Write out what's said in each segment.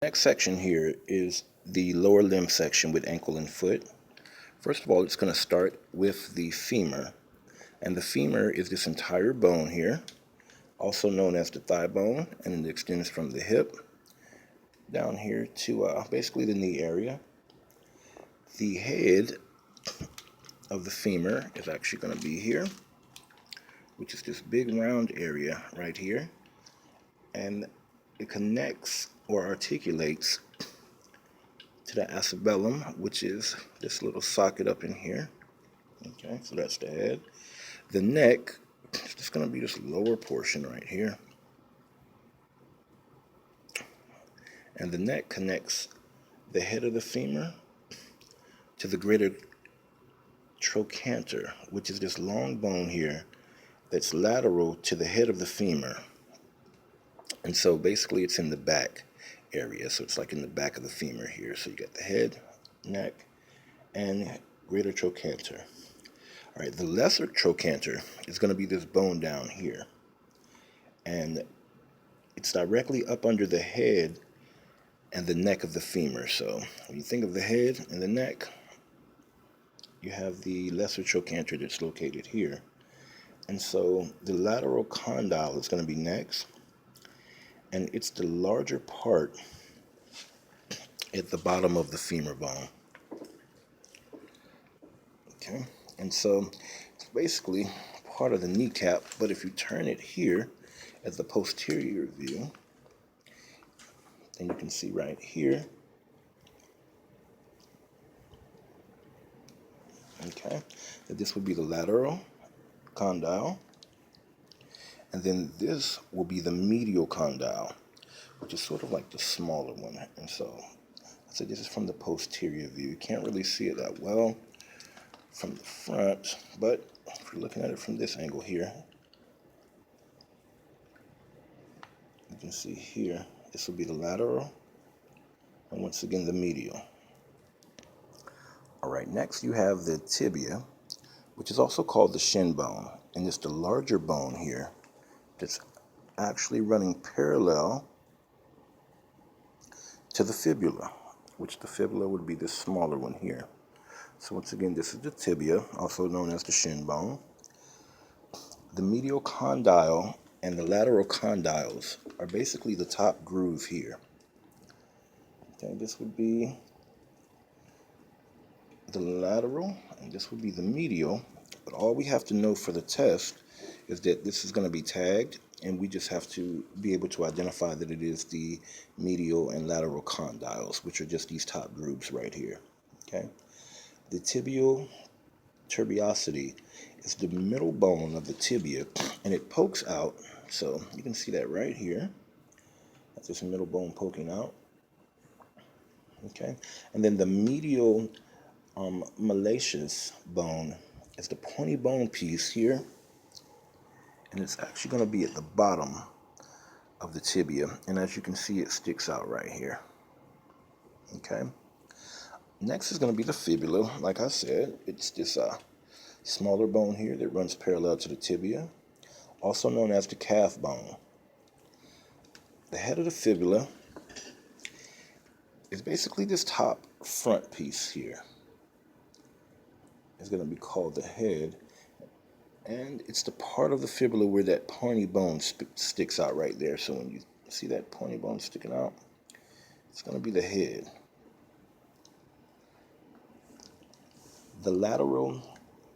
Next section here is the lower limb section with ankle and foot. First of all, it's going to start with the femur. And the femur is this entire bone here, also known as the thigh bone, and it extends from the hip down here to basically the knee area. The head of the femur is actually going to be here, which is this big round area right here. And it connects or articulates to the acetabulum, which is this little socket up in here. Okay, so that's the head. The neck is just going to be this lower portion right here. And the neck connects the head of the femur to the greater trochanter, which is this long bone here that's lateral to the head of the femur. And so basically it's in the back area. So it's like in the back of the femur here. So you got the head, neck, and greater trochanter. All right, the lesser trochanter is going to be this bone down here. And it's directly up under the head and the neck of the femur. So when you think of the head and the neck, you have the lesser trochanter that's located here. And so the lateral condyle is going to be next. And it's the larger part at the bottom of the femur bone. Okay, and so it's basically part of the kneecap, but if you turn it here at the posterior view, then you can see right here, okay, that this would be the lateral condyle, and then this will be the medial condyle, which is sort of like the smaller one. And so this is from the posterior view. You can't really see it that well from the front, but if you're looking at it from this angle here, you can see here, this will be the lateral, and once again the medial. All right, next you have the tibia, which is also called the shin bone, and it's the larger bone here that's actually running parallel to the fibula, which the fibula would be this smaller one here. So once again, this is the tibia, also known as the shin bone. The medial condyle and the lateral condyles are basically the top groove here. Okay, this would be the lateral, and this would be the medial. But all we have to know for the test is that this is going to be tagged, and we just have to be able to identify that it is the medial and lateral condyles, which are just these top grooves right here. Okay. The tibial tuberosity is the middle bone of the tibia, and it pokes out. So you can see that right here. That's this middle bone poking out. Okay, and then the medial malleus bone is the pointy bone piece here, and it's actually going to be at the bottom of the tibia. And as you can see, it sticks out right here. Okay. Next is going to be the fibula. Like I said, it's this smaller bone here that runs parallel to the tibia, also known as the calf bone. The head of the fibula is basically this top front piece here. It's going to be called the head, and it's the part of the fibula where that pointy bone sticks out right there. So when you see that pointy bone sticking out, it's going to be the head. The lateral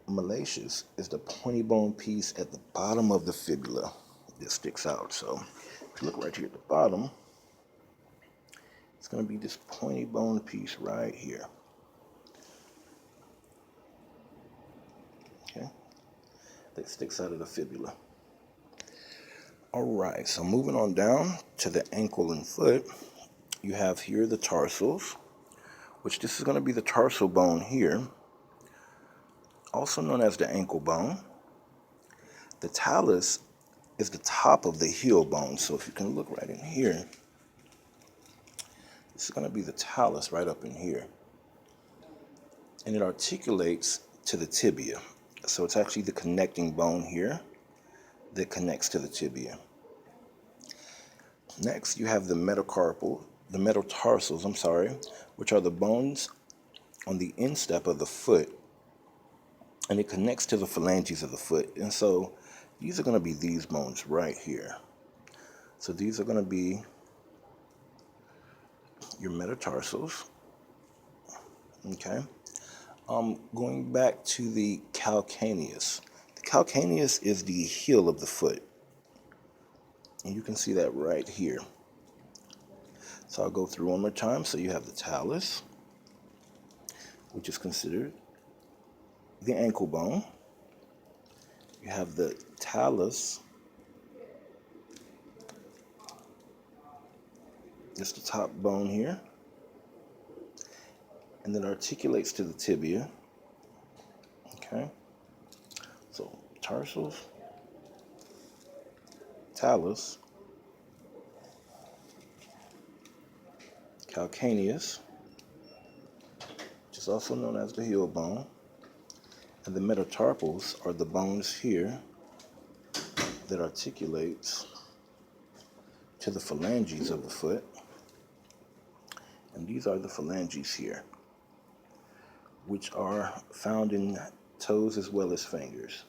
malleus is the pointy bone piece at the bottom of the fibula that sticks out. So if you look right here at the bottom, it's going to be this pointy bone piece right here. Okay, that sticks out of the fibula. All right, so moving on down to the ankle and foot, you have here the tarsals, which this is going to be the tarsal bone here, also known as the ankle bone. The talus is the top of the heel bone. So if you can look right in here, this is going to be the talus right up in here. And it articulates to the tibia. So it's actually the connecting bone here that connects to the tibia. Next, you have the metacarpal the metatarsals, which are the bones on the instep of the foot, and it connects to the phalanges of the foot. And so these are going to be these bones right here. So these are going to be your metatarsals. Okay. Going back to the calcaneus. The calcaneus is the heel of the foot. And you can see that right here. So I'll go through one more time. So you have the talus, which is considered the ankle bone. You have the talus, just the top bone here, and then articulates to the tibia. Okay, so tarsals, talus, calcaneus, which is also known as the heel bone, and the metatarpals are the bones here that articulates to the phalanges of the foot. And these are the phalanges here, which are found in toes as well as fingers.